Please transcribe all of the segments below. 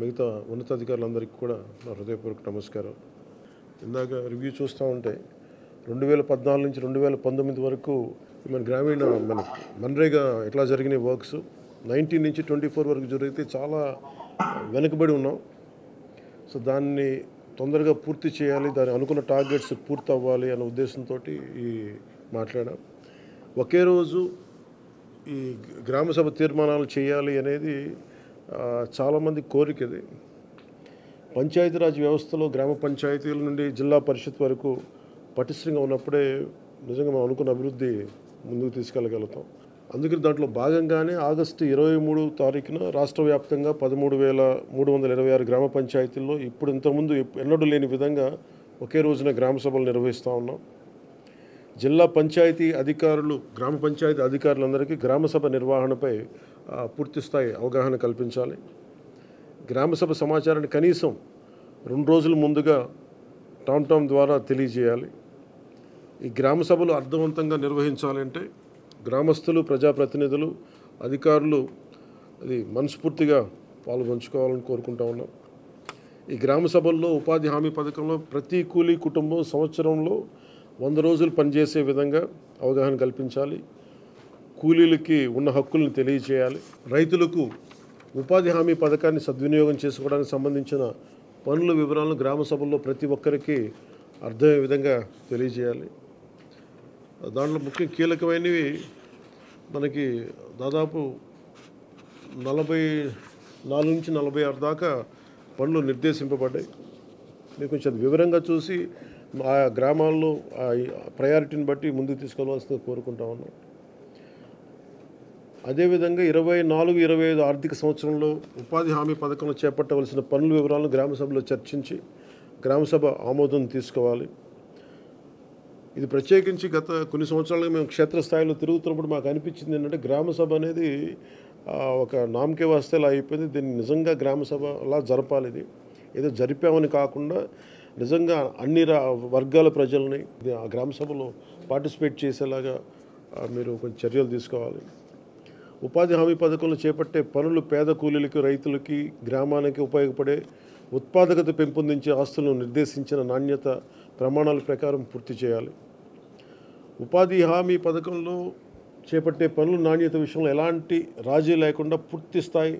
మిగతా ఉన్నతాధికారులందరికీ కూడా నా హృదయపూర్వక నమస్కారం. ఇందాక రివ్యూ చూస్తూ ఉంటే 2014 నుంచి 2019 వరకు మన మన్రేగా ఎట్లా జరిగినాయి వర్క్స్ 19 నుంచి 24 వరకు జరిగితే చాలా వెనుకబడి ఉన్నాం. సో దాన్ని తొందరగా పూర్తి చేయాలి, దాని అనుకున్న టార్గెట్స్ పూర్తి అవ్వాలి అనే ఉద్దేశంతో ఈ మాట్లాడాం. ఒకే రోజు ఈ గ్రామసభ తీర్మానాలు చేయాలి అనేది చాలామంది కోరిక. ఇది పంచాయతీరాజ్ వ్యవస్థలో గ్రామ పంచాయతీల నుండి జిల్లా పరిషత్ వరకు పటిష్టంగా ఉన్నప్పుడే నిజంగా మనం అనుకున్న అభివృద్ధి ముందుకు తీసుకెళ్ళగలుగుతాం. అందుకని దాంట్లో భాగంగానే ఆగస్టు 23 తారీఖున రాష్ట్ర వ్యాప్తంగా 13,326 గ్రామ పంచాయతీల్లో ఇప్పుడు ఇంతకుముందు ఎన్నడూ లేని విధంగా ఒకే రోజున గ్రామ సభలు నిర్వహిస్తూ ఉన్నాం. జిల్లా పంచాయతీ అధికారులు, గ్రామ పంచాయతీ అధికారులందరికీ గ్రామసభ నిర్వహణపై పూర్తిస్థాయి అవగాహన కల్పించాలి. గ్రామసభ సమాచారాన్ని కనీసం 2 రోజుల ముందుగా టౌన్ ద్వారా తెలియజేయాలి. ఈ గ్రామసభలు అర్థవంతంగా నిర్వహించాలంటే గ్రామస్తులు, ప్రజాప్రతినిధులు, అధికారులు అది మనస్ఫూర్తిగా పాల్గొంచుకోవాలని కోరుకుంటా ఉన్నాం. ఈ గ్రామసభల్లో ఉపాధి హామీ పథకంలో ప్రతి కూలీ కుటుంబం సంవత్సరంలో 100 రోజులు పనిచేసే విధంగా అవగాహన కల్పించాలి. కూలీలకి ఉన్న హక్కులను తెలియజేయాలి. రైతులకు ఉపాధి హామీ పథకాన్ని సద్వినియోగం చేసుకోవడానికి సంబంధించిన పనుల వివరాలను గ్రామ సభల్లో ప్రతి ఒక్కరికి అర్థమయ్యే విధంగా తెలియజేయాలి. దాంట్లో ముఖ్య కీలకమైనవి మనకి దాదాపు 44 నుంచి 46 దాకా పనులు నిర్దేశింపబడ్డాయి. మీరు కొంచెం వివరంగా చూసి ఆ గ్రామాల్లో ప్రయారిటీని బట్టి ముందుకు తీసుకెళ్లవలసిందిగా కోరుకుంటా ఉన్నాం. అదేవిధంగా 24-25 ఆర్థిక సంవత్సరంలో ఉపాధి హామీ పథకంలో చేపట్టవలసిన పనుల వివరాలను గ్రామసభలో చర్చించి గ్రామసభ ఆమోదం తీసుకోవాలి. ఇది ప్రత్యేకించి గత కొన్ని సంవత్సరాలుగా మేము క్షేత్రస్థాయిలో తిరుగుతున్నప్పుడు మాకు అనిపించింది ఏంటంటే గ్రామసభ అనేది ఒక నామకే వాస్తేలా అయిపోయింది. దీన్ని నిజంగా గ్రామసభ అలా జరపాలి. ఇది ఏదో జరిపామని కాకుండా నిజంగా అన్ని వర్గాల ప్రజల్ని ఆ గ్రామసభలో పార్టిసిపేట్ చేసేలాగా మీరు కొంచెం చర్యలు తీసుకోవాలి. ఉపాధి హామీ పథకంలో చేపట్టే పనులు పేద కూలీలకి, రైతులకి, గ్రామానికి ఉపయోగపడే ఉత్పాదకత పెంపొందించే ఆస్తులను నిర్దేశించిన నాణ్యత ప్రమాణాల ప్రకారం పూర్తి చేయాలి. ఉపాధి హామీ పథకంలో చేపట్టే పనుల నాణ్యత విషయంలో ఎలాంటి రాజీ లేకుండా పూర్తి స్థాయి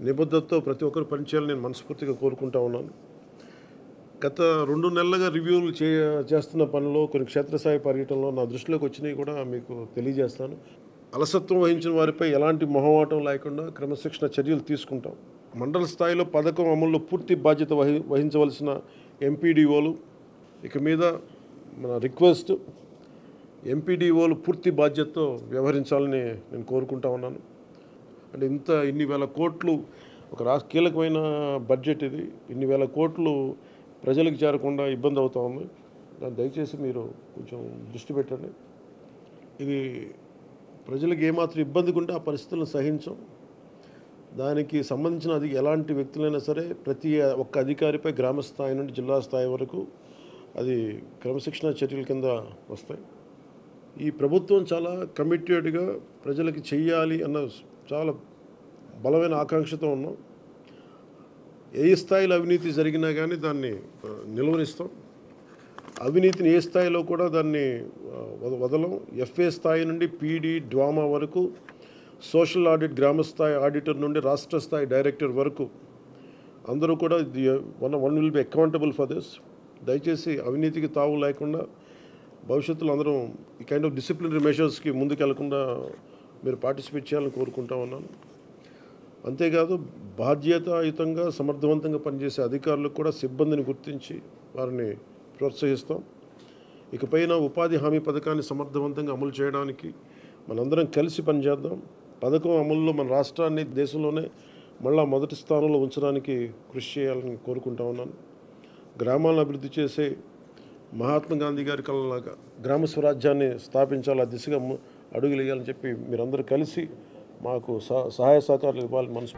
నిబద్ధతతో ప్రతి ఒక్కరు పనిచేయాలని నేను మనస్ఫూర్తిగా కోరుకుంటా ఉన్నాను. గత 2 నెలలుగా రివ్యూలు చేస్తున్న పనిలో కొన్ని క్షేత్రస్థాయి పర్యటనలో నా దృష్టిలోకి వచ్చినవి కూడా మీకు తెలియజేస్తాను. అలసత్వం వహించిన వారిపై ఎలాంటి మొహమాటం లేకుండా క్రమశిక్షణ చర్యలు తీసుకుంటాం. మండల స్థాయిలో పథకం అమల్లో పూర్తి బాధ్యత వహించవలసిన ఎంపీడీఓలు ఇక మీద మన రిక్వెస్ట్, ఎంపీడీఓలు పూర్తి బాధ్యతతో వ్యవహరించాలని నేను కోరుకుంటా ఉన్నాను. అంటే ఇన్ని వేల కోట్లు ఒక కీలకమైన బడ్జెట్ ఇది. ఇన్ని వేల కోట్లు ప్రజలకు చేరకుండా ఇబ్బంది అవుతూ ఉంది. దాన్ని దయచేసి మీరు కొంచెం దృష్టి పెట్టండి. ఇది ప్రజలకు ఏమాత్రం ఇబ్బందిగా ఉంటే ఆ పరిస్థితులను సహించం. దానికి సంబంధించిన ఎలాంటి వ్యక్తులైనా సరే ప్రతి ఒక్క అధికారిపై గ్రామ స్థాయి నుండి జిల్లా స్థాయి వరకు అది క్రమశిక్షణ చర్యల కింద వస్తాయి. ఈ ప్రభుత్వం చాలా కమిటెడ్గా ప్రజలకి చెయ్యాలి అన్న చాలా బలమైన ఆకాంక్షతో ఉన్నాం. ఏ స్థాయిలో అవినీతి జరిగినా కానీ దాన్ని నిలువరిస్తాం. అవినీతిని ఏ స్థాయిలో కూడా దాన్ని వదలం. ఎఫ్ఏ స్థాయి నుండి పీడీ, డ్వామా వరకు, సోషల్ ఆడిట్ గ్రామస్థాయి ఆడిటర్ నుండి రాష్ట్ర స్థాయి డైరెక్టర్ వరకు అందరూ కూడా one will be accountable for this. దయచేసి అవినీతికి తావు లేకుండా భవిష్యత్తులో అందరం ఈ కైండ్ ఆఫ్ డిసిప్లినరీ మెషర్స్కి ముందుకెళ్లకుండా మీరు పార్టిసిపేట్ చేయాలని కోరుకుంటా ఉన్నాను. అంతేకాదు బాధ్యతాయుతంగా సమర్థవంతంగా పనిచేసే అధికారులకు కూడా సిబ్బందిని గుర్తించి వారిని ప్రోత్సహిస్తాం. ఇకపైన ఉపాధి హామీ పథకాన్ని సమర్థవంతంగా అమలు చేయడానికి మనందరం కలిసి పనిచేద్దాం. పథకం అమలులో మన రాష్ట్రాన్ని దేశంలోనే మళ్ళా మొదటి స్థానంలో ఉంచడానికి కృషి చేయాలని కోరుకుంటా ఉన్నాను. గ్రామాలను అభివృద్ధి చేసే మహాత్మా గాంధీ గారి కళలాగా గ్రామ స్వరాజ్యాన్ని స్థాపించాలి, ఆ దిశగా అడుగులు వేయాలని చెప్పి మీరందరూ కలిసి మాకు సహాయ సహకారాలు ఇవ్వాలని మనసు